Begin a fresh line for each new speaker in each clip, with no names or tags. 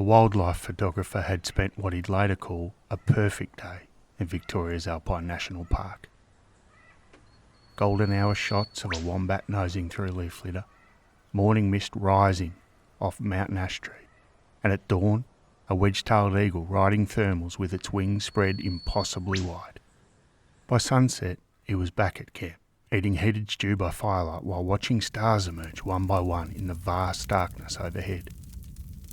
The wildlife photographer had spent what he'd later call a perfect day in Victoria's Alpine National Park. Golden hour shots of a wombat nosing through leaf litter, morning mist rising off mountain ash tree, and at dawn, a wedge-tailed eagle riding thermals with its wings spread impossibly wide. By sunset, he was back at camp, eating heated stew by firelight while watching stars emerge one by one in the vast darkness overhead.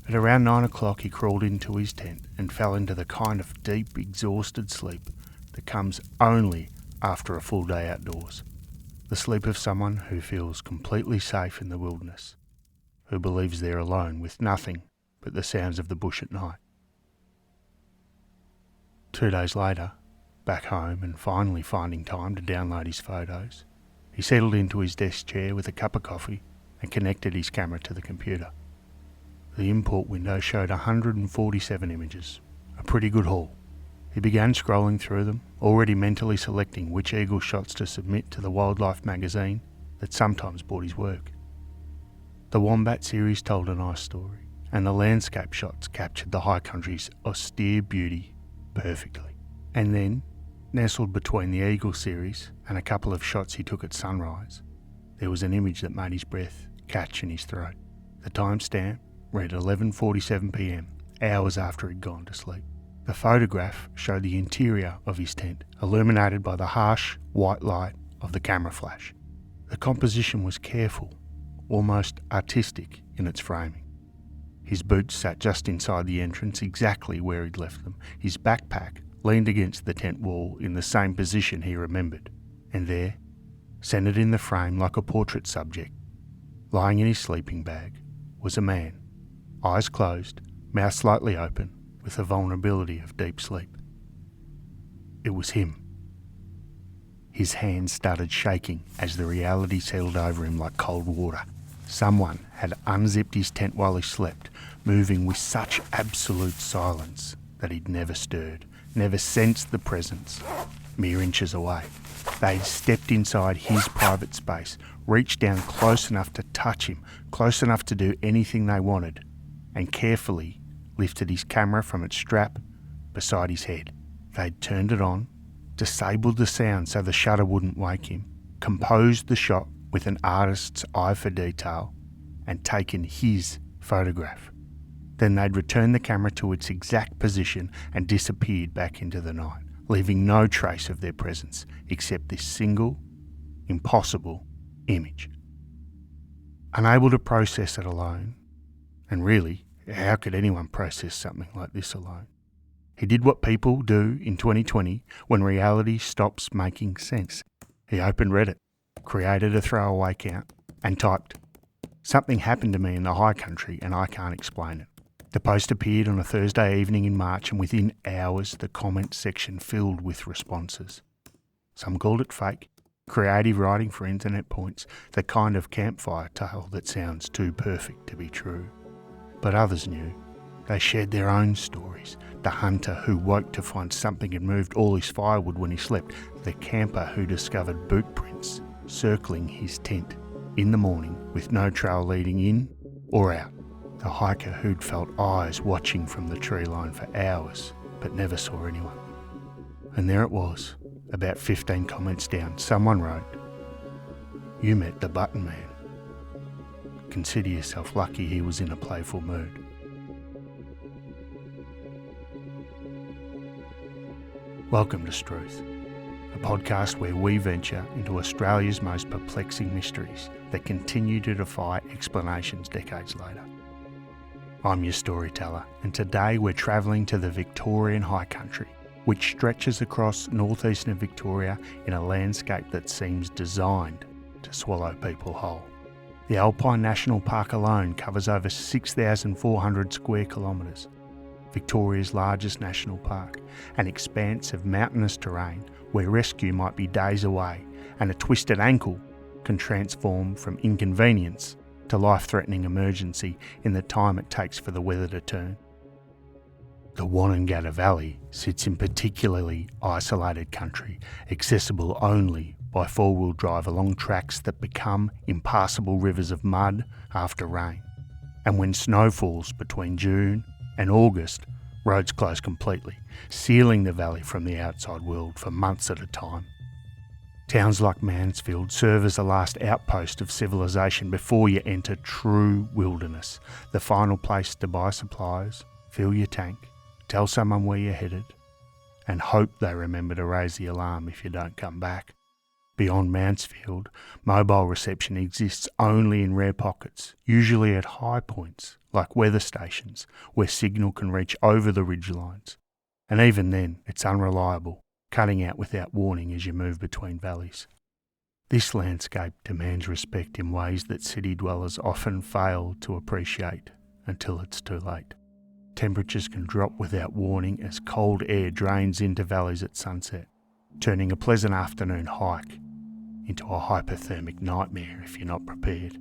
At around 9 o'clock he crawled into his tent and fell into the kind of deep, exhausted sleep that comes only after a full day outdoors. The sleep of someone who feels completely safe in the wilderness, who believes they're alone with nothing but the sounds of the bush at night. 2 days later, back home and finally finding time to download his photos, he settled into his desk chair with a cup of coffee and connected his camera to the computer. The import window showed 147 images, a pretty good haul. He began scrolling through them, already mentally selecting which eagle shots to submit to the wildlife magazine that sometimes bought his work. The wombat series told a nice story, and the landscape shots captured the high country's austere beauty perfectly. And then, nestled between the eagle series and a couple of shots he took at sunrise, there was an image that made his breath catch in his throat. The timestamp read 11:47 p.m, hours after he'd gone to sleep. The photograph showed the interior of his tent, illuminated by the harsh white light of the camera flash. The composition was careful, almost artistic in its framing. His boots sat just inside the entrance, exactly where he'd left them. His backpack leaned against the tent wall in the same position he remembered. And there, centered in the frame like a portrait subject, lying in his sleeping bag, was a man, eyes closed, mouth slightly open, with the vulnerability of deep sleep. It was him. His hands started shaking as the reality settled over him like cold water. Someone had unzipped his tent while he slept, moving with such absolute silence that he'd never stirred, never sensed the presence, mere inches away. They'd stepped inside his private space, reached down close enough to touch him, close enough to do anything they wanted, and carefully lifted his camera from its strap beside his head. They'd turned it on, disabled the sound so the shutter wouldn't wake him, composed the shot with an artist's eye for detail, and taken his photograph. Then they'd returned the camera to its exact position and disappeared back into the night, leaving no trace of their presence except this single, impossible image. Unable to process it alone, and really, how could anyone process something like this alone? He did what people do in 2020 when reality stops making sense. He opened Reddit, created a throwaway account, and typed, "Something happened to me in the high country and I can't explain it." The post appeared on a Thursday evening in March, and within hours the comment section filled with responses. Some called it fake, creative writing for internet points, the kind of campfire tale that sounds too perfect to be true. But others knew. They shared their own stories. The hunter who woke to find something had moved all his firewood when he slept. The camper who discovered boot prints circling his tent in the morning with no trail leading in or out. The hiker who'd felt eyes watching from the tree line for hours but never saw anyone. And there it was, about 15 comments down. Someone wrote, "You met the button man. Consider yourself lucky he was in a playful mood." Welcome to Struth, a podcast where we venture into Australia's most perplexing mysteries that continue to defy explanations decades later. I'm your storyteller, and today we're travelling to the Victorian High Country, which stretches across northeastern Victoria in a landscape that seems designed to swallow people whole. The Alpine National Park alone covers over 6,400 square kilometres, Victoria's largest national park, an expanse of mountainous terrain where rescue might be days away and a twisted ankle can transform from inconvenience to life-threatening emergency in the time it takes for the weather to turn. The Wonnangatta Valley sits in particularly isolated country, accessible only by four-wheel drive along tracks that become impassable rivers of mud after rain. And when snow falls between June and August, roads closed completely, sealing the valley from the outside world for months at a time. Towns like Mansfield serve as the last outpost of civilization before you enter true wilderness, the final place to buy supplies, fill your tank, tell someone where you're headed, and hope they remember to raise the alarm if you don't come back. Beyond Mansfield, mobile reception exists only in rare pockets, usually at high points, like weather stations, where signal can reach over the ridgelines. And even then, it's unreliable, cutting out without warning as you move between valleys. This landscape demands respect in ways that city dwellers often fail to appreciate until it's too late. Temperatures can drop without warning as cold air drains into valleys at sunset, turning a pleasant afternoon hike into a hypothermic nightmare if you're not prepared.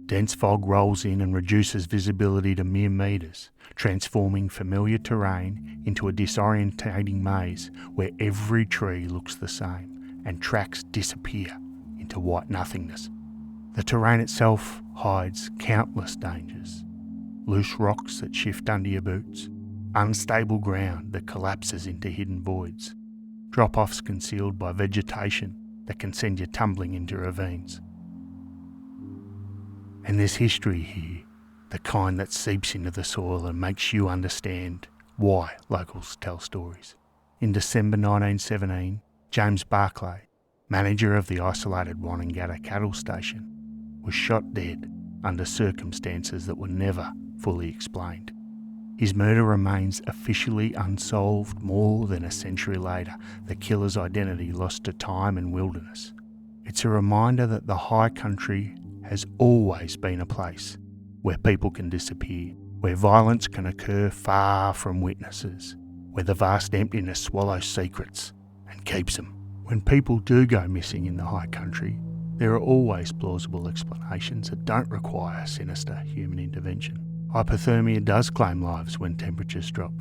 Dense fog rolls in and reduces visibility to mere metres, transforming familiar terrain into a disorientating maze where every tree looks the same and tracks disappear into white nothingness. The terrain itself hides countless dangers. Loose rocks that shift under your boots, unstable ground that collapses into hidden voids, drop-offs concealed by vegetation that can send you tumbling into ravines. And there's history here, the kind that seeps into the soil and makes you understand why locals tell stories. In December 1917, James Barclay, manager of the isolated Wannangata cattle station, was shot dead under circumstances that were never fully explained. His murder remains officially unsolved more than a century later, the killer's identity lost to time and wilderness. It's a reminder that the high country has always been a place where people can disappear, where violence can occur far from witnesses, where the vast emptiness swallows secrets and keeps them. When people do go missing in the high country, there are always plausible explanations that don't require sinister human intervention. Hypothermia does claim lives when temperatures drop,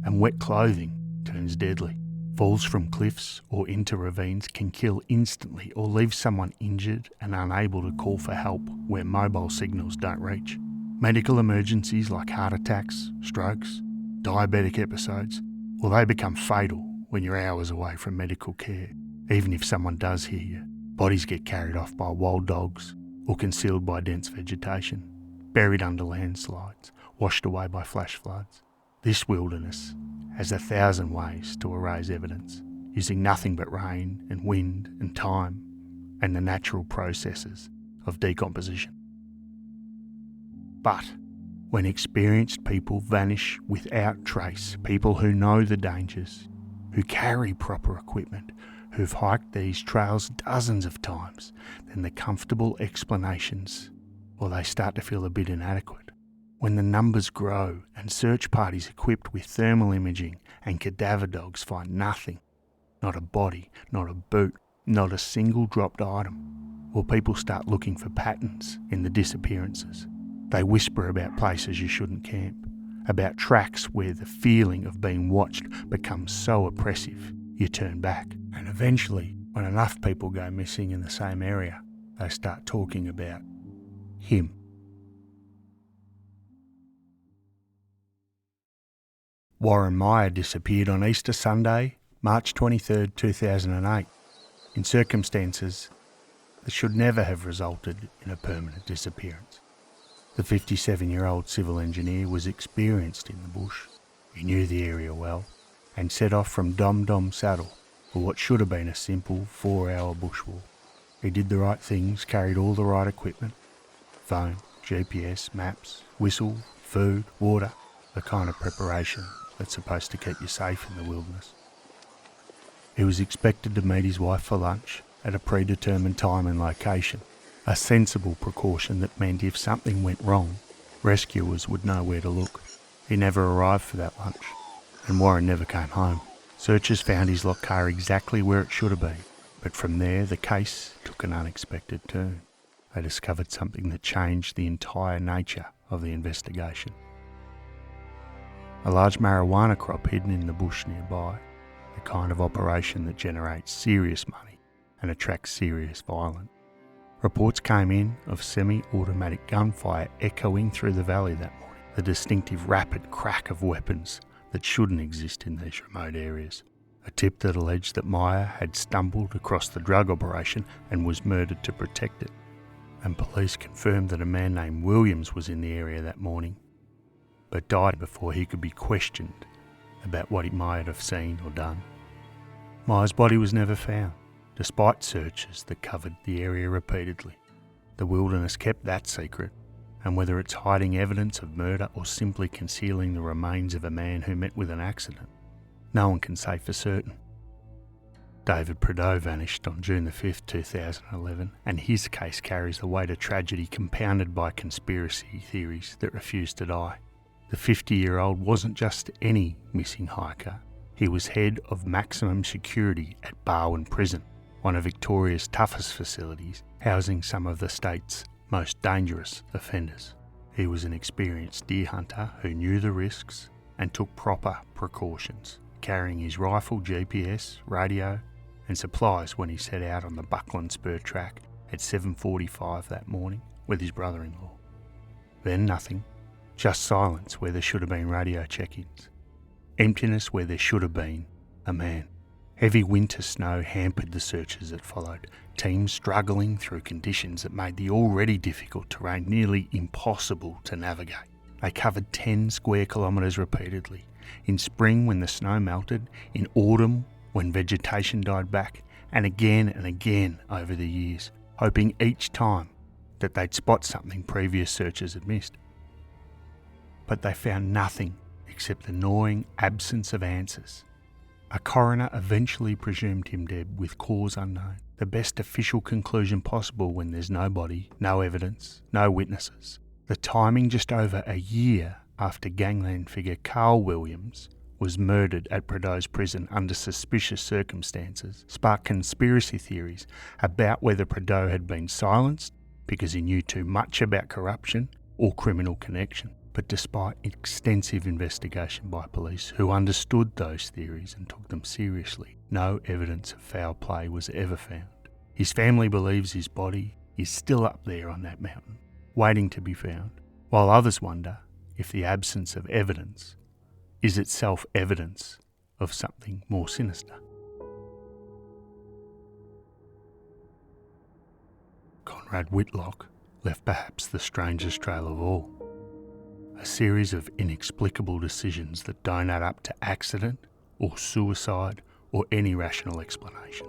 and wet clothing turns deadly. Falls from cliffs or into ravines can kill instantly or leave someone injured and unable to call for help where mobile signals don't reach. Medical emergencies like heart attacks, strokes, diabetic episodes, well, they become fatal when you're hours away from medical care. Even if someone does hear you, bodies get carried off by wild dogs or concealed by dense vegetation, buried under landslides, washed away by flash floods. This wilderness has 1,000 ways to erase evidence, using nothing but rain and wind and time and the natural processes of decomposition. But when experienced people vanish without trace, people who know the dangers, who carry proper equipment, who've hiked these trails dozens of times, then the comfortable explanations, well, they start to feel a bit inadequate. When the numbers grow and search parties equipped with thermal imaging and cadaver dogs find nothing, not a body, not a boot, not a single dropped item, well, people start looking for patterns in the disappearances. They whisper about places you shouldn't camp, about tracks where the feeling of being watched becomes so oppressive you turn back. And eventually, when enough people go missing in the same area, they start talking about him. Warren Meyer disappeared on Easter Sunday, March 23, 2008, in circumstances that should never have resulted in a permanent disappearance. The 57-year-old civil engineer was experienced in the bush. He knew the area well and set off from Dom Dom Saddle for what should have been a simple 4-hour bushwalk. He did the right things, carried all the right equipment: phone, GPS, maps, whistle, food, water, the kind of preparation that's supposed to keep you safe in the wilderness. He was expected to meet his wife for lunch at a predetermined time and location, a sensible precaution that meant if something went wrong, rescuers would know where to look. He never arrived for that lunch, and Warren never came home. Searchers found his locked car exactly where it should have been, but from there the case took an unexpected turn. They discovered something that changed the entire nature of the investigation. A large marijuana crop hidden in the bush nearby, the kind of operation that generates serious money and attracts serious violence. Reports came in of semi-automatic gunfire echoing through the valley that morning. the distinctive rapid crack of weapons that shouldn't exist in these remote areas. A tip that alleged that Meyer had stumbled across the drug operation and was murdered to protect it. And police confirmed that a man named Williams was in the area that morning, but died before he could be questioned about what he might have seen or done. Meyer's body was never found, despite searches that covered the area repeatedly. The wilderness kept that secret, and whether it's hiding evidence of murder or simply concealing the remains of a man who met with an accident, no one can say for certain. David Prideaux vanished on June 5, 2011, and his case carries the weight of tragedy compounded by conspiracy theories that refuse to die. The 50-year-old wasn't just any missing hiker. He was head of maximum security at Barwon Prison, one of Victoria's toughest facilities, housing some of the state's most dangerous offenders. He was an experienced deer hunter who knew the risks and took proper precautions, carrying his rifle, GPS, radio and supplies when he set out on the Buckland Spur track at 7:45 that morning with his brother-in-law. Then nothing, just silence where there should have been radio check-ins, emptiness where there should have been a man. Heavy winter snow hampered the searches that followed, teams struggling through conditions that made the already difficult terrain nearly impossible to navigate. They covered 10 square kilometres repeatedly, in spring when the snow melted, in autumn when vegetation died back, and again over the years, hoping each time that they'd spot something previous searchers had missed. But they found nothing except the gnawing absence of answers. A coroner eventually presumed him dead with cause unknown, the best official conclusion possible when there's no body, no evidence, no witnesses. The timing just over a year after gangland figure Carl Williams was murdered at Prideaux's prison under suspicious circumstances sparked conspiracy theories about whether Prideaux had been silenced because he knew too much about corruption or criminal connection. But despite extensive investigation by police who understood those theories and took them seriously, no evidence of foul play was ever found. His family believes his body is still up there on that mountain, waiting to be found, while others wonder if the absence of evidence is itself evidence of something more sinister. Conrad Whitlock left perhaps the strangest trail of all. A series of inexplicable decisions that don't add up to accident or suicide or any rational explanation.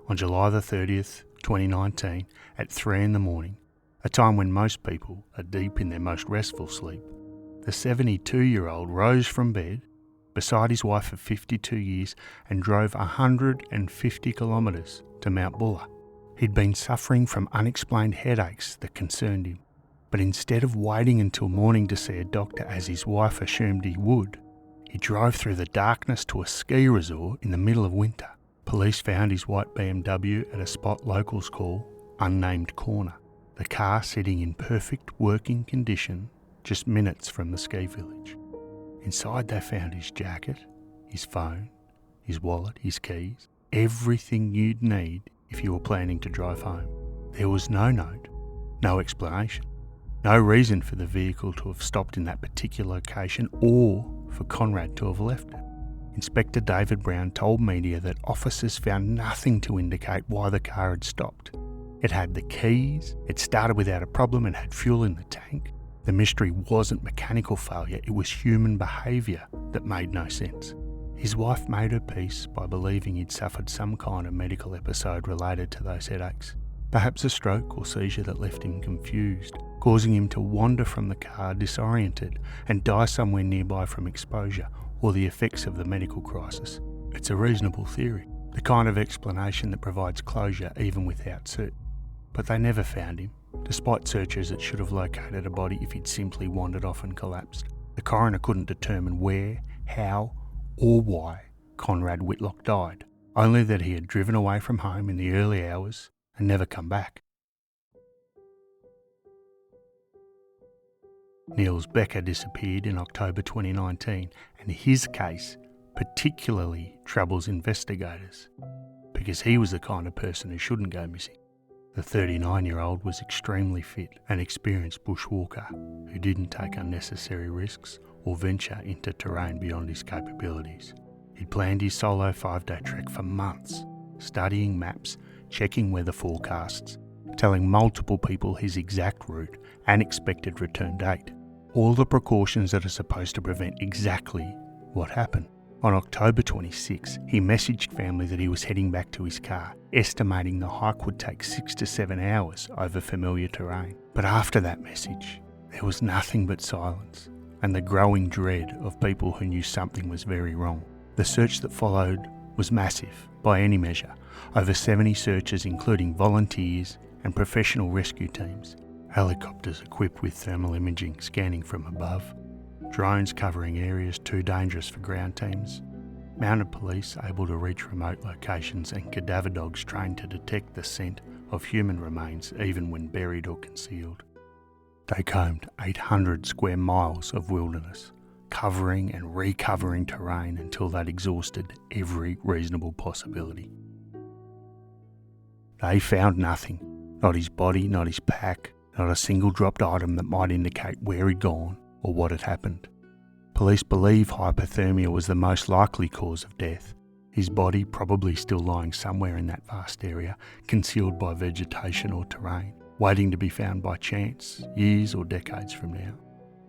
On July the 30th, 2019, at 3 a.m, a time when most people are deep in their most restful sleep, the 72-year-old rose from bed beside his wife of 52 years and drove 150 kilometres to Mount Buller. He'd been suffering from unexplained headaches that concerned him, but instead of waiting until morning to see a doctor as his wife assumed he would, he drove through the darkness to a ski resort in the middle of winter. Police found his white BMW at a spot locals call Unnamed Corner, the car sitting in perfect working condition just minutes from the ski village. Inside they found his jacket, his phone, his wallet, his keys, everything you'd need if you were planning to drive home. There was no note, no explanation, no reason for the vehicle to have stopped in that particular location or for Conrad to have left it. Inspector David Brown told media that officers found nothing to indicate why the car had stopped. It had the keys, it started without a problem and had fuel in the tank. The mystery wasn't mechanical failure, it was human behaviour that made no sense. His wife made her peace by believing he'd suffered some kind of medical episode related to those headaches. Perhaps a stroke or seizure that left him confused, causing him to wander from the car disoriented and die somewhere nearby from exposure or the effects of the medical crisis. It's a reasonable theory, the kind of explanation that provides closure even without certainty. But they never found him, despite searches that should have located a body if he'd simply wandered off and collapsed. The coroner couldn't determine where, how, or why Conrad Whitlock died, only that he had driven away from home in the early hours and never come back. Niels Becker disappeared in October 2019, and his case particularly troubles investigators because he was the kind of person who shouldn't go missing. The 39-year-old was extremely fit and experienced bushwalker who didn't take unnecessary risks or venture into terrain beyond his capabilities. He'd planned his solo 5-day trek for months, studying maps, checking weather forecasts, telling multiple people his exact route and expected return date. All the precautions that are supposed to prevent exactly what happened. On October 26, he messaged family that he was heading back to his car, estimating the hike would take 6 to 7 hours over familiar terrain. But after that message, there was nothing but silence and the growing dread of people who knew something was very wrong. The search that followed was massive, by any measure. Over 70 searchers, including volunteers and professional rescue teams. Helicopters equipped with thermal imaging scanning from above. Drones covering areas too dangerous for ground teams. Mounted police able to reach remote locations and cadaver dogs trained to detect the scent of human remains even when buried or concealed. They combed 800 square miles of wilderness, covering and recovering terrain until they'd exhausted every reasonable possibility. They found nothing, not his body, not his pack, not a single dropped item that might indicate where he'd gone or what had happened. Police believe hypothermia was the most likely cause of death, his body probably still lying somewhere in that vast area, concealed by vegetation or terrain, waiting to be found by chance, years or decades from now.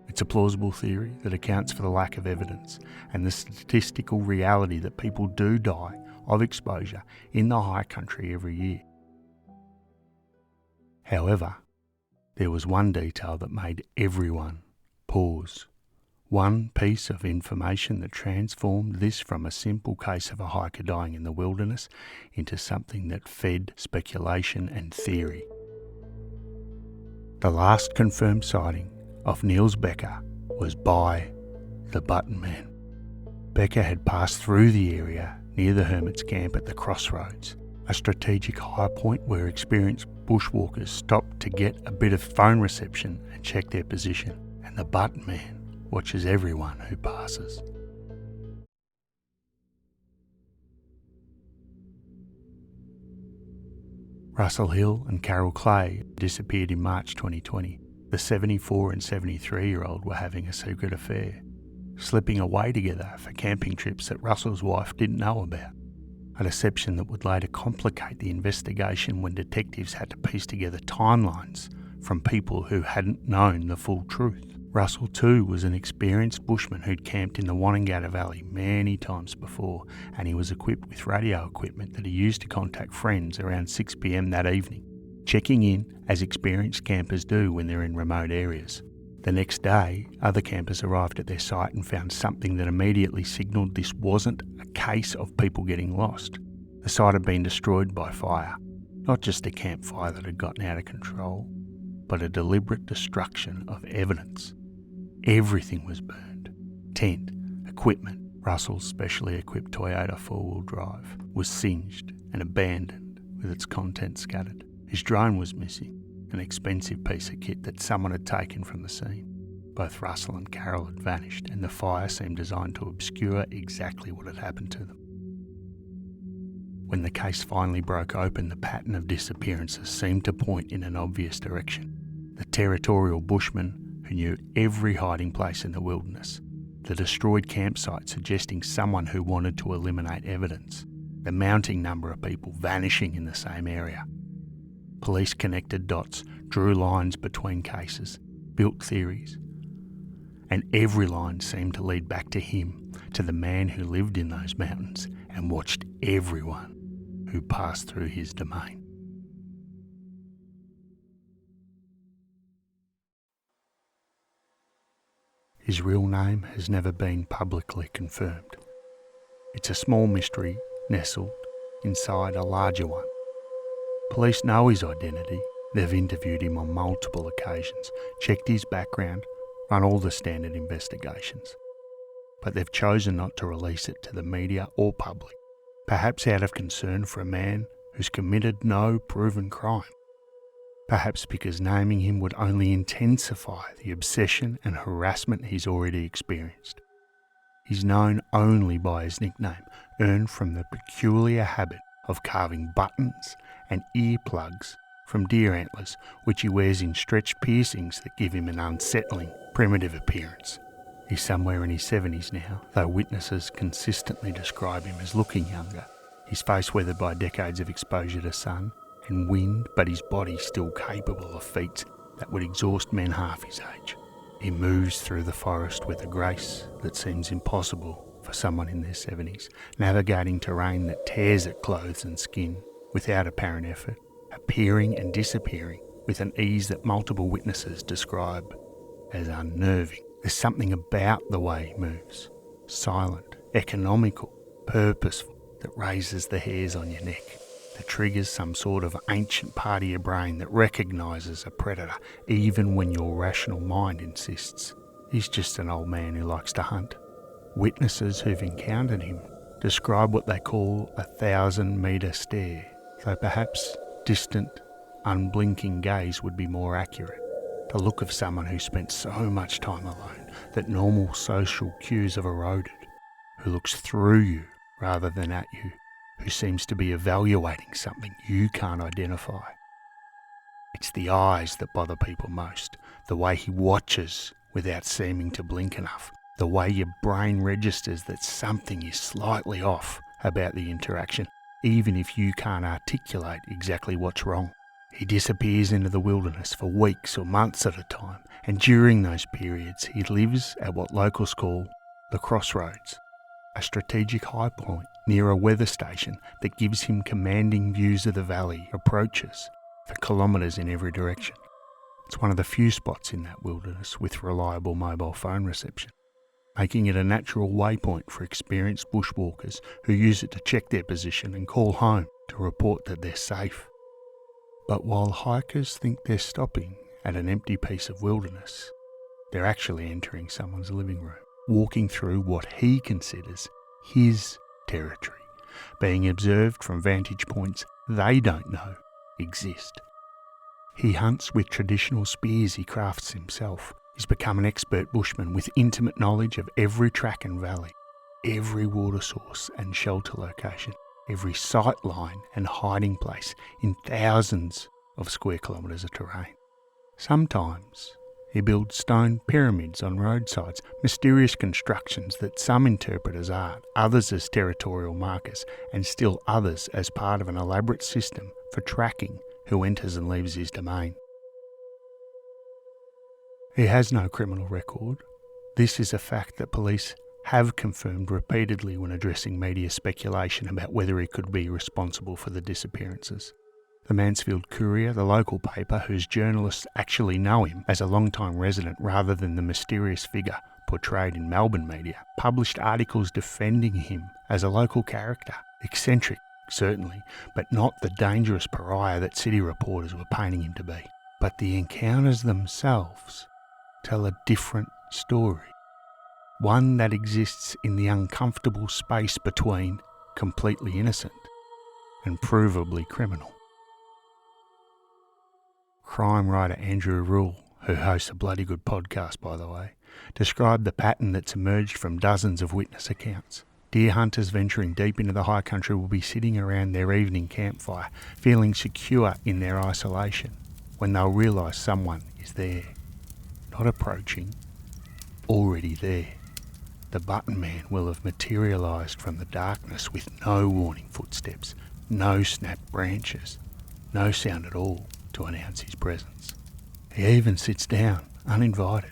It's a plausible theory that accounts for the lack of evidence and the statistical reality that people do die of exposure in the high country every year. However, there was one detail that made everyone pause. One piece of information that transformed this from a simple case of a hiker dying in the wilderness into something that fed speculation and theory. The last confirmed sighting of Niels Becker was by the Button Man. Becker had passed through the area near the hermit's camp at the Crossroads, a strategic high point where experienced bushwalkers stopped to get a bit of phone reception and check their position, and the Button Man watches everyone who passes. Russell Hill and Carol Clay disappeared in March 2020. The 74 and 73-year-old were having a secret affair, slipping away together for camping trips that Russell's wife didn't know about. A deception that would later complicate the investigation when detectives had to piece together timelines from people who hadn't known the full truth. Russell too was an experienced bushman who'd camped in the Wanangata Valley many times before, and he was equipped with radio equipment that he used to contact friends around 6 p.m. that evening, checking in as experienced campers do when they're in remote areas. The next day, other campers arrived at their site and found something that immediately signalled this wasn't a case of people getting lost. The site had been destroyed by fire, not just a campfire that had gotten out of control, but a deliberate destruction of evidence. Everything was burned. Tent, equipment, Russell's specially equipped Toyota 4-wheel drive, was singed and abandoned with its contents scattered. His drone was missing, an expensive piece of kit that someone had taken from the scene. Both Russell and Carol had vanished, and the fire seemed designed to obscure exactly what had happened to them. When the case finally broke open, the pattern of disappearances seemed to point in an obvious direction. The territorial bushman who knew every hiding place in the wilderness, the destroyed campsite suggesting someone who wanted to eliminate evidence, the mounting number of people vanishing in the same area. Police connected dots, drew lines between cases, built theories, and every line seemed to lead back to him, to the man who lived in those mountains and watched everyone who passed through his domain. His real name has never been publicly confirmed. It's a small mystery nestled inside a larger one. Police know his identity. They've interviewed him on multiple occasions, checked his background, run all the standard investigations. But they've chosen not to release it to the media or public, perhaps out of concern for a man who's committed no proven crime. Perhaps because naming him would only intensify the obsession and harassment he's already experienced. He's known only by his nickname, earned from the peculiar habit of carving buttons and earplugs from deer antlers, which he wears in stretched piercings that give him an unsettling, primitive appearance. He's somewhere in his 70s now, though witnesses consistently describe him as looking younger. His face weathered by decades of exposure to sun and wind, but his body still capable of feats that would exhaust men half his age. He moves through the forest with a grace that seems impossible for someone in their 70s, navigating terrain that tears at clothes and skin without apparent effort, appearing and disappearing with an ease that multiple witnesses describe as unnerving. There's something about the way he moves, silent, economical, purposeful, that raises the hairs on your neck, that triggers some sort of ancient part of your brain that recognises a predator even when your rational mind insists he's just an old man who likes to hunt. Witnesses who've encountered him describe what they call a 1,000-metre stare, though perhaps distant, unblinking gaze would be more accurate. The look of someone who spent so much time alone that normal social cues have eroded, who looks through you rather than at you, who seems to be evaluating something you can't identify. It's the eyes that bother people most, the way he watches without seeming to blink enough, the way your brain registers that something is slightly off about the interaction, even if you can't articulate exactly what's wrong. He disappears into the wilderness for weeks or months at a time, and during those periods he lives at what locals call the Crossroads, a strategic high point near a weather station that gives him commanding views of the valley approaches for kilometres in every direction. It's one of the few spots in that wilderness with reliable mobile phone reception, making it a natural waypoint for experienced bushwalkers who use it to check their position and call home to report that they're safe. But while hikers think they're stopping at an empty piece of wilderness, they're actually entering someone's living room, walking through what he considers his territory, being observed from vantage points they don't know exist. He hunts with traditional spears he crafts himself. He's become an expert bushman with intimate knowledge of every track and valley, every water source and shelter location, every sight line and hiding place in thousands of square kilometres of terrain. Sometimes he builds stone pyramids on roadsides, mysterious constructions that some interpret as art, others as territorial markers, and still others as part of an elaborate system for tracking who enters and leaves his domain. He has no criminal record. This is a fact that police have confirmed repeatedly when addressing media speculation about whether he could be responsible for the disappearances. The Mansfield Courier, the local paper whose journalists actually know him as a long-time resident rather than the mysterious figure portrayed in Melbourne media, published articles defending him as a local character, eccentric, certainly, but not the dangerous pariah that city reporters were painting him to be. But the encounters themselves tell a different story. One that exists in the uncomfortable space between completely innocent and provably criminal. Crime writer Andrew Rule, who hosts a bloody good podcast by the way, described the pattern that's emerged from dozens of witness accounts. Deer hunters venturing deep into the high country will be sitting around their evening campfire, feeling secure in their isolation, when they'll realise someone is there, not approaching, already there. The button man will have materialised from the darkness with no warning footsteps, no snapped branches, no sound at all to announce his presence. He even sits down, uninvited,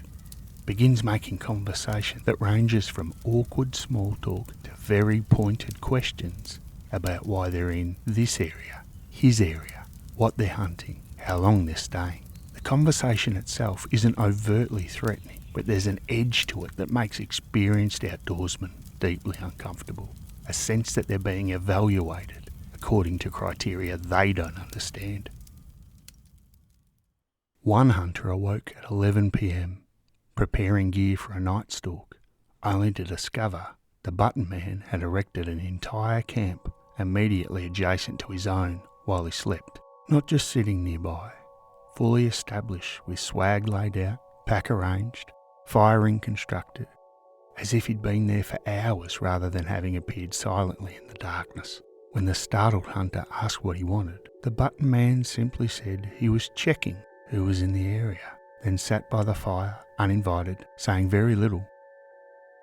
begins making conversation that ranges from awkward small talk to very pointed questions about why they're in this area, his area, what they're hunting, how long they're staying. The conversation itself isn't overtly threatening, but there's an edge to it that makes experienced outdoorsmen deeply uncomfortable, a sense that they're being evaluated according to criteria they don't understand. One hunter awoke at 11 p.m, preparing gear for a night stalk, only to discover the button man had erected an entire camp immediately adjacent to his own while he slept, not just sitting nearby, fully established with swag laid out, pack arranged, firing constructed, as if he'd been there for hours rather than having appeared silently in the darkness. When the startled hunter asked what he wanted, the button man simply said he was checking who was in the area, then sat by the fire, uninvited, saying very little,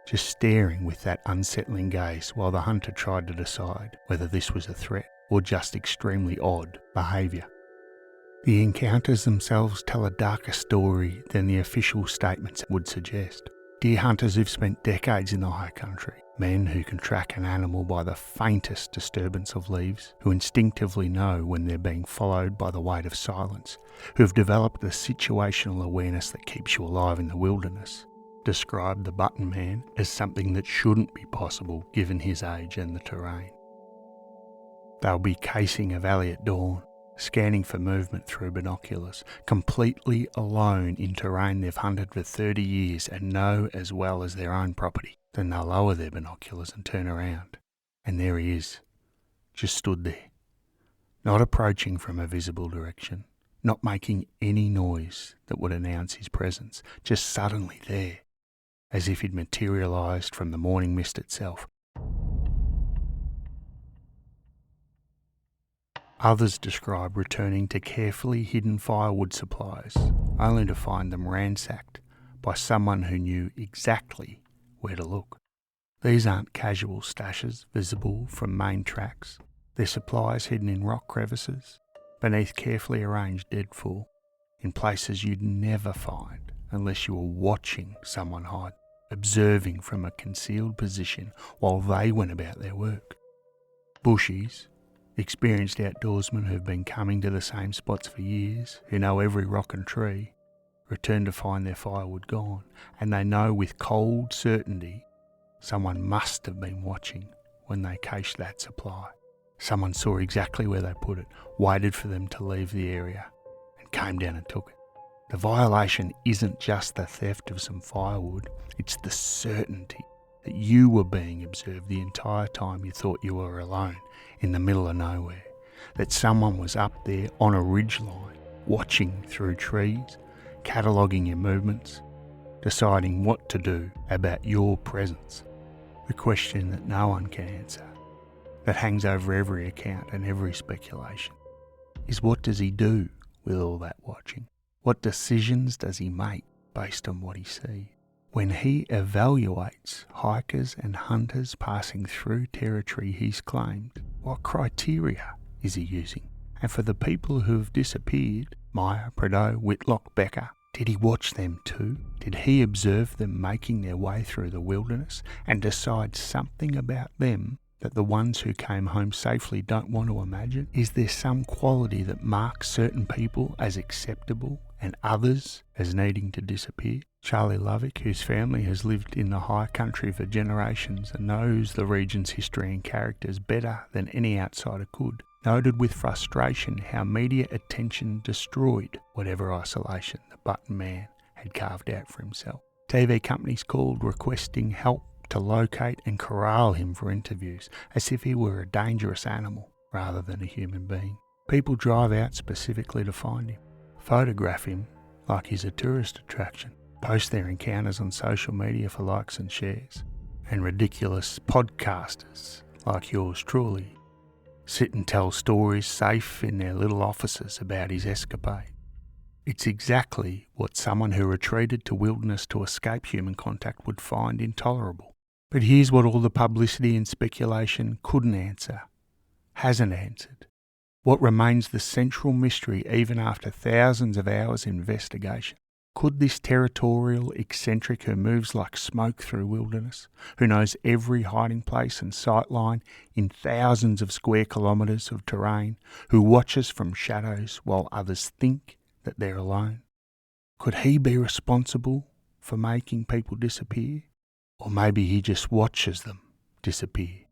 just staring with that unsettling gaze while the hunter tried to decide whether this was a threat or just extremely odd behaviour. The encounters themselves tell a darker story than the official statements would suggest. Deer hunters who've spent decades in the high country, men who can track an animal by the faintest disturbance of leaves, who instinctively know when they're being followed by the weight of silence, who have developed the situational awareness that keeps you alive in the wilderness, describe the button man as something that shouldn't be possible given his age and the terrain. They'll be casing a valley at dawn, scanning for movement through binoculars, completely alone in terrain they've hunted for 30 years and know as well as their own property. Then they'll lower their binoculars and turn around. And there he is, just stood there, not approaching from a visible direction, not making any noise that would announce his presence, just suddenly there, as if he'd materialised from the morning mist itself. Others describe returning to carefully hidden firewood supplies, only to find them ransacked by someone who knew exactly where to look. These aren't casual stashes visible from main tracks. They're supplies hidden in rock crevices, beneath carefully arranged deadfall, in places you'd never find unless you were watching someone hide, observing from a concealed position while they went about their work. Bushies, experienced outdoorsmen who've been coming to the same spots for years, who know every rock and tree, return to find their firewood gone, and they know with cold certainty someone must have been watching when they cached that supply. Someone saw exactly where they put it, waited for them to leave the area, and came down and took it. The violation isn't just the theft of some firewood, it's the certainty that you were being observed the entire time you thought you were alone in the middle of nowhere, that someone was up there on a ridgeline, watching through trees, cataloguing your movements, deciding what to do about your presence. The question that no one can answer, that hangs over every account and every speculation, is what does he do with all that watching? What decisions does he make based on what he sees? When he evaluates hikers and hunters passing through territory he's claimed, what criteria is he using? And for the people who have disappeared, Meyer, Prideaux, Whitlock, Becker, did he watch them too? Did he observe them making their way through the wilderness and decide something about them that the ones who came home safely don't want to imagine? Is there some quality that marks certain people as acceptable and others as needing to disappear? Charlie Lovick, whose family has lived in the high country for generations and knows the region's history and characters better than any outsider could, noted with frustration how media attention destroyed whatever isolation the button man had carved out for himself. TV companies called requesting help to locate and corral him for interviews, as if he were a dangerous animal rather than a human being. People drive out specifically to find him, photograph him like he's a tourist attraction, post their encounters on social media for likes and shares, and ridiculous podcasters like yours truly sit and tell stories safe in their little offices about his escapade. It's exactly what someone who retreated to wilderness to escape human contact would find intolerable. But here's what all the publicity and speculation couldn't answer, hasn't answered. What remains the central mystery even after thousands of hours of investigation. Could this territorial eccentric who moves like smoke through wilderness, who knows every hiding place and sightline in thousands of square kilometres of terrain, who watches from shadows while others think that they're alone, could he be responsible for making people disappear? Or maybe he just watches them disappear.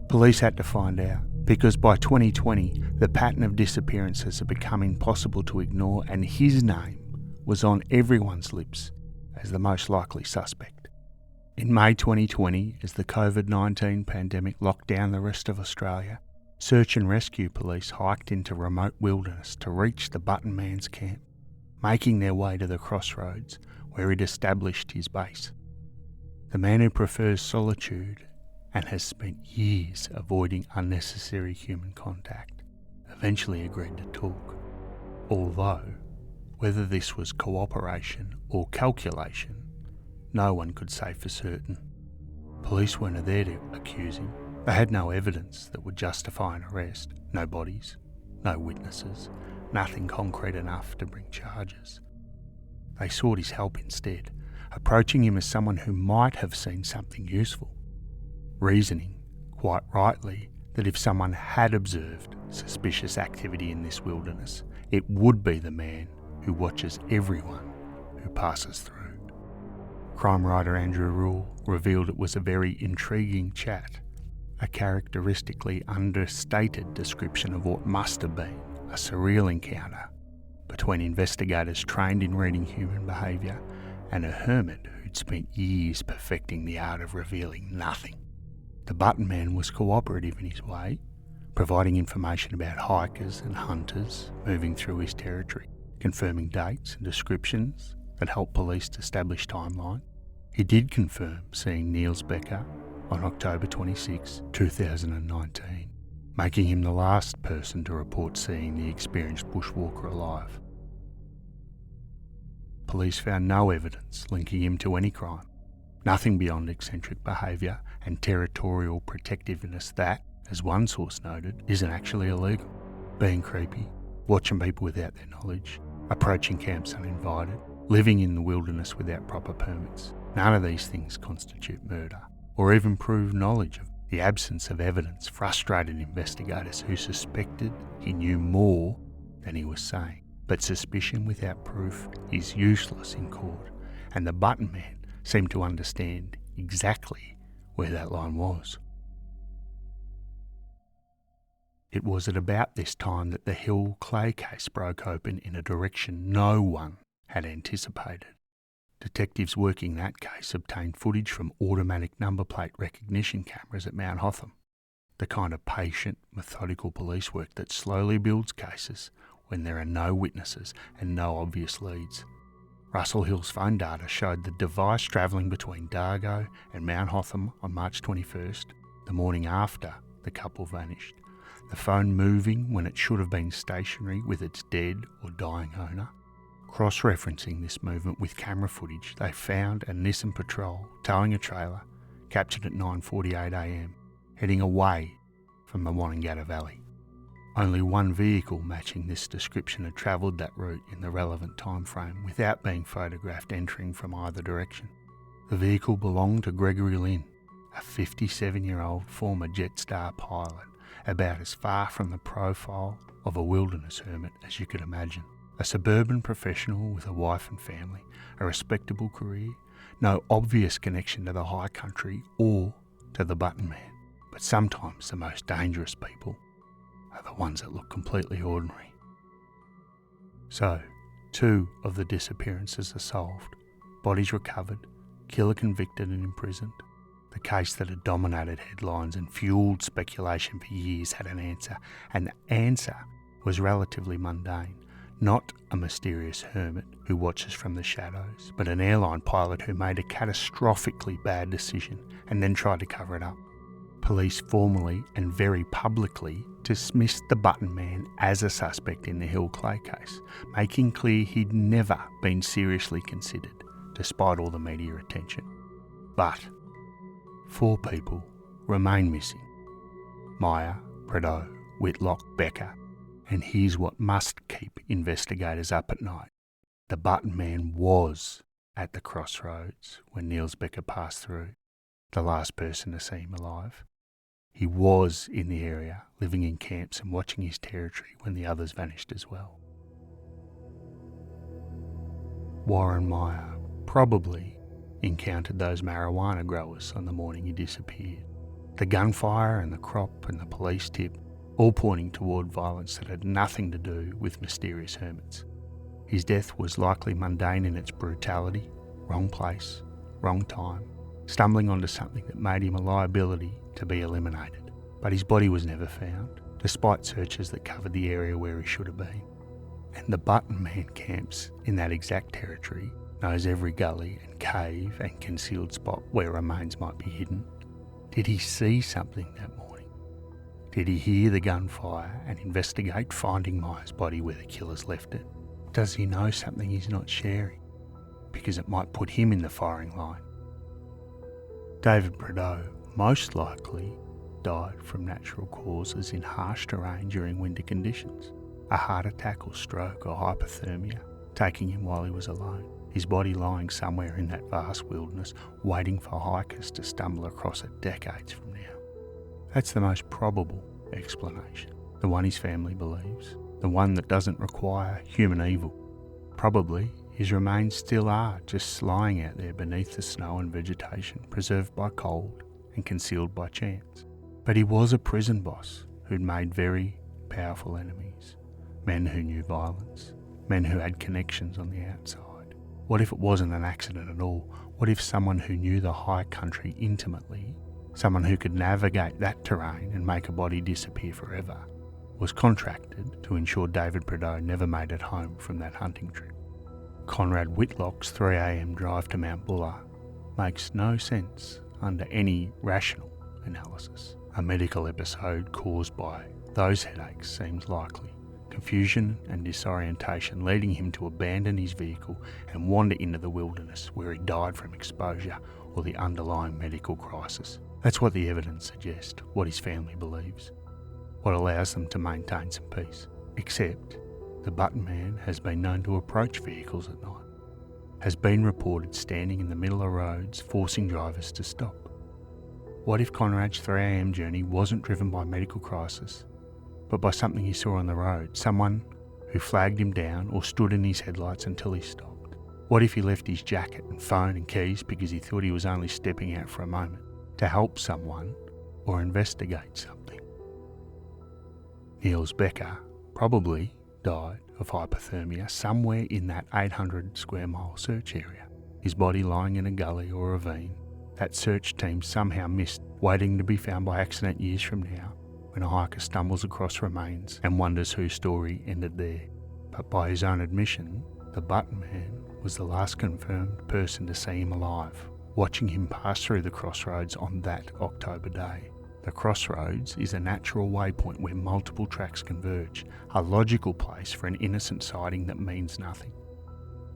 Police had to find out, because by 2020 the pattern of disappearances had become impossible to ignore, and his name was on everyone's lips as the most likely suspect. In May 2020, as the COVID-19 pandemic locked down the rest of Australia, search and rescue police hiked into remote wilderness to reach the button man's camp, making their way to the Crossroads where he'd established his base. The man who prefers solitude and has spent years avoiding unnecessary human contact eventually agreed to talk, although whether this was cooperation or calculation, no one could say for certain. Police weren't there to accuse him. They had no evidence that would justify an arrest, no bodies, no witnesses, nothing concrete enough to bring charges. They sought his help instead, approaching him as someone who might have seen something useful, reasoning, quite rightly, that if someone had observed suspicious activity in this wilderness, it would be the man who watches everyone who passes through. Crime writer Andrew Rule revealed it was a very intriguing chat, a characteristically understated description of what must have been a surreal encounter between investigators trained in reading human behaviour and a hermit who'd spent years perfecting the art of revealing nothing. The button man was cooperative in his way, providing information about hikers and hunters moving through his territory, confirming dates and descriptions that helped police to establish timelines. He did confirm seeing Niels Becker on October 26, 2019, making him the last person to report seeing the experienced bushwalker alive. Police found no evidence linking him to any crime, nothing beyond eccentric behaviour and territorial protectiveness that, as one source noted, isn't actually illegal. Being creepy, watching people without their knowledge, approaching camps uninvited, living in the wilderness without proper permits. None of these things constitute murder, or even prove knowledge of. The absence of evidence frustrated investigators who suspected he knew more than he was saying. But suspicion without proof is useless in court, and the button man seemed to understand exactly where that line was. It was at about this time that the Hill Clay case broke open in a direction no one had anticipated. Detectives working that case obtained footage from automatic number plate recognition cameras at Mount Hotham, the kind of patient, methodical police work that slowly builds cases when there are no witnesses and no obvious leads. Russell Hill's phone data showed the device travelling between Dargo and Mount Hotham on March 21st, the morning after the couple vanished, the phone moving when it should have been stationary with its dead or dying owner. Cross-referencing this movement with camera footage, they found a Nissan Patrol towing a trailer, captured at 9:48 a.m, heading away from the Wanangata Valley. Only one vehicle matching this description had travelled that route in the relevant time frame without being photographed entering from either direction. The vehicle belonged to Gregory Lynn, a 57-year-old former Jetstar pilot, about as far from the profile of a wilderness hermit as you could imagine. A suburban professional with a wife and family, a respectable career, no obvious connection to the high country or to the button man. But sometimes the most dangerous people are the ones that look completely ordinary. So, 2 of the disappearances are solved, bodies recovered, killer convicted and imprisoned. The case that had dominated headlines and fueled speculation for years had an answer, and the answer was relatively mundane. Not a mysterious hermit who watches from the shadows, but an airline pilot who made a catastrophically bad decision and then tried to cover it up. Police formally and very publicly dismissed the button man as a suspect in the Hill Clay case, making clear he'd never been seriously considered, despite all the media attention. But 4 people remain missing: Meyer, Prideaux, Whitlock, Becker. And here's what must keep investigators up at night. The button man was at the Crossroads when Niels Becker passed through, the last person to see him alive. He was in the area, living in camps and watching his territory when the others vanished as well. Warren Meyer probably encountered those marijuana growers on the morning he disappeared. The gunfire and the crop and the police tip all pointing toward violence that had nothing to do with mysterious hermits. His death was likely mundane in its brutality, wrong place, wrong time, stumbling onto something that made him a liability to be eliminated. But his body was never found, despite searches that covered the area where he should have been. And the button man camps in that exact territory knows every gully and cave and concealed spot where remains might be hidden. Did he see something that morning? Did he hear the gunfire and investigate finding Maya's body where the killers left it? Does he know something he's not sharing? Because it might put him in the firing line. David Prideaux most likely died from natural causes in harsh terrain during winter conditions. A heart attack or stroke or hypothermia taking him while he was alone. His body lying somewhere in that vast wilderness waiting for hikers to stumble across it decades from now. That's the most probable explanation, the one his family believes, the one that doesn't require human evil. Probably his remains still are just lying out there beneath the snow and vegetation, preserved by cold and concealed by chance. But he was a prison boss who'd made very powerful enemies, men who knew violence, men who had connections on the outside. What if it wasn't an accident at all? What if someone who knew the high country intimately, someone who could navigate that terrain and make a body disappear forever, was contracted to ensure David Prideaux never made it home from that hunting trip? Conrad Whitlock's 3 a.m. drive to Mount Buller makes no sense under any rational analysis. A medical episode caused by those headaches seems likely. Confusion and disorientation leading him to abandon his vehicle and wander into the wilderness where he died from exposure or the underlying medical crisis. That's what the evidence suggests, what his family believes, what allows them to maintain some peace. Except the Button Man has been known to approach vehicles at night, has been reported standing in the middle of roads forcing drivers to stop. What if Conrad's 3 a.m. journey wasn't driven by medical crisis, but by something he saw on the road, someone who flagged him down or stood in his headlights until he stopped? What if he left his jacket and phone and keys because he thought he was only stepping out for a moment to help someone or investigate something? Niels Becker probably died of hypothermia somewhere in that 800 square mile search area, his body lying in a gully or ravine that search team somehow missed, waiting to be found by accident years from now, when a hiker stumbles across remains and wonders whose story ended there. But by his own admission, the Button Man was the last confirmed person to see him alive, watching him pass through the Crossroads on that October day. The Crossroads is a natural waypoint where multiple tracks converge, a logical place for an innocent sighting that means nothing.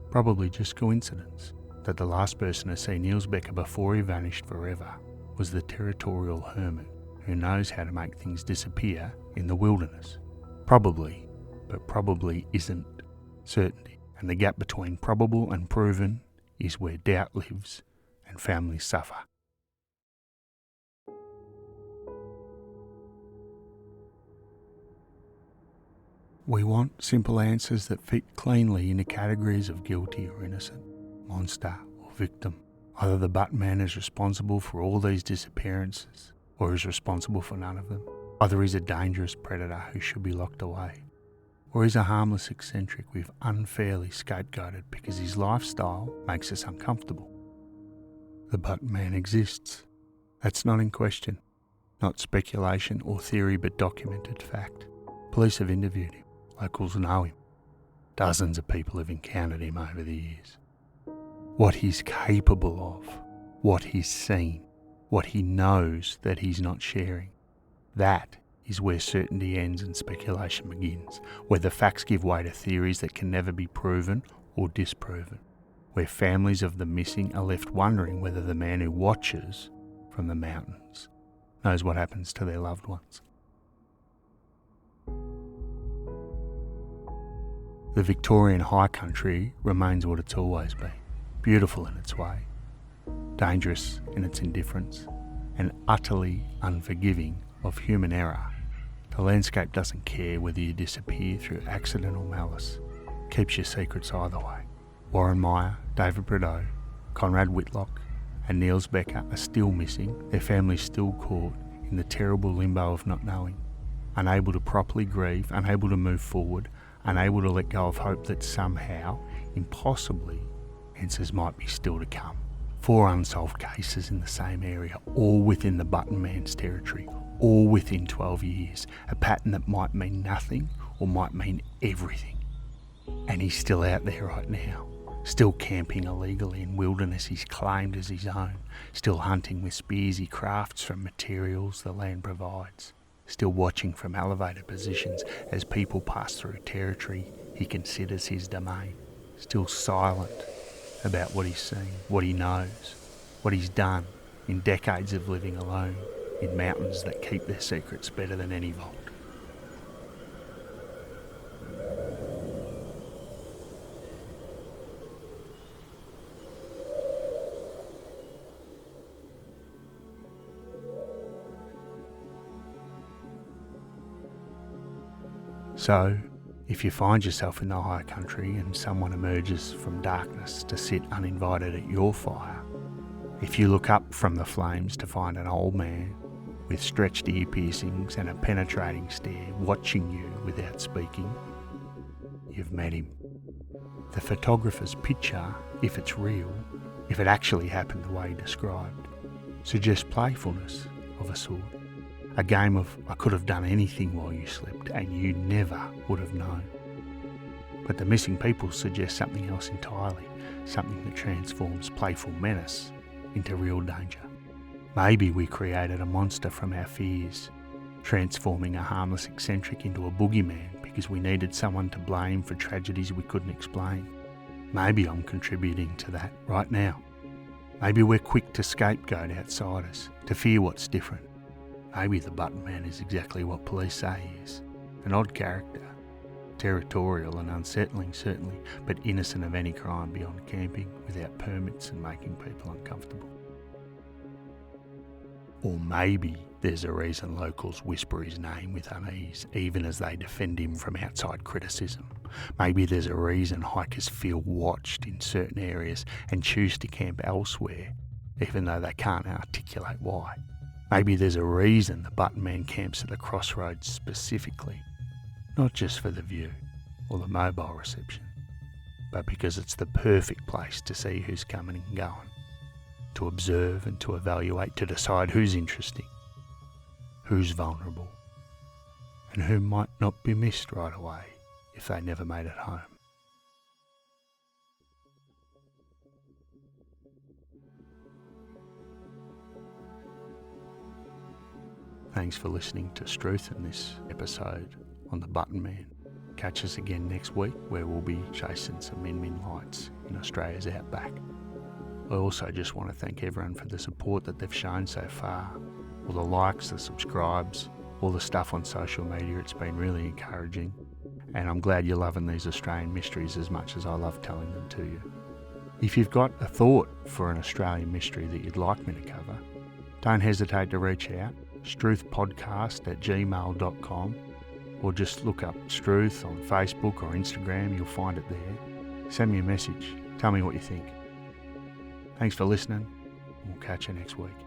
Probably just coincidence that the last person to see Niels Becker before he vanished forever was the territorial hermit who knows how to make things disappear in the wilderness. Probably, but probably isn't certainty. And the gap between probable and proven is where doubt lives and families suffer. We want simple answers that fit cleanly into categories of guilty or innocent, monster or victim. Either the Button Man is responsible for all these disappearances, or is responsible for none of them. Either he's a dangerous predator who should be locked away, or he's a harmless eccentric we've unfairly scapegoated because his lifestyle makes us uncomfortable. The Button Man exists. That's not in question. Not speculation or theory, but documented fact. Police have interviewed him. Locals know him. Dozens of people have encountered him over the years. What he's capable of, what he's seen, what he knows that he's not sharing. That is where certainty ends and speculation begins, where the facts give way to theories that can never be proven or disproven, where families of the missing are left wondering whether the man who watches from the mountains knows what happens to their loved ones. The Victorian high country remains what it's always been, beautiful in its way, dangerous in its indifference, and utterly unforgiving of human error. The landscape doesn't care whether you disappear through accident or malice. It keeps your secrets either way. Warren Meyer, David Prideaux, Conrad Whitlock and Niels Becker are still missing, their families still caught in the terrible limbo of not knowing, unable to properly grieve, unable to move forward, unable to let go of hope that somehow, impossibly, answers might be still to come. 4 unsolved cases in the same area, all within the Button Man's territory, all within 12 years, a pattern that might mean nothing or might mean everything. And he's still out there right now, Still camping illegally in wilderness he's claimed as his own. Still hunting with spears he crafts from materials the land provides. Still watching from elevated positions as people pass through territory he considers his domain. Still silent about what he's seen, what he knows, what he's done in decades of living alone in mountains that keep their secrets better than any vault. So, if you find yourself in the high country and someone emerges from darkness to sit uninvited at your fire, if you look up from the flames to find an old man with stretched ear piercings and a penetrating stare watching you without speaking, you've met him. The photographer's picture, if it's real, if it actually happened the way he described, suggests playfulness of a sort. A game of I could have done anything while you slept and you never would have known. But the missing people suggest something else entirely, something that transforms playful menace into real danger. Maybe we created a monster from our fears, transforming a harmless eccentric into a boogeyman because we needed someone to blame for tragedies we couldn't explain. Maybe I'm contributing to that right now. Maybe we're quick to scapegoat outsiders, to fear what's different. Maybe the button man is exactly what police say he is. An odd character, territorial and unsettling certainly, but innocent of any crime beyond camping without permits and making people uncomfortable. Or maybe there's a reason locals whisper his name with unease, even as they defend him from outside criticism. Maybe there's a reason hikers feel watched in certain areas and choose to camp elsewhere, even though they can't articulate why. Maybe there's a reason the button man camps at the Crossroads specifically, not just for the view or the mobile reception, but because it's the perfect place to see who's coming and going, to observe and to evaluate, to decide who's interesting, who's vulnerable, and who might not be missed right away if they never made it home. Thanks for listening to Struth in this episode on the Button Man. Catch us again next week where we'll be chasing some min lights in Australia's outback. I also just want to thank everyone for the support that they've shown so far. All the likes, the subscribes, all the stuff on social media, it's been really encouraging. And I'm glad you're loving these Australian mysteries as much as I love telling them to you. If you've got a thought for an Australian mystery that you'd like me to cover, don't hesitate to reach out. struthpodcast@gmail.com, or just look up Struth on Facebook or Instagram, you'll find it there. Send me a message, tell me what you think. Thanks for listening, we'll catch you next week.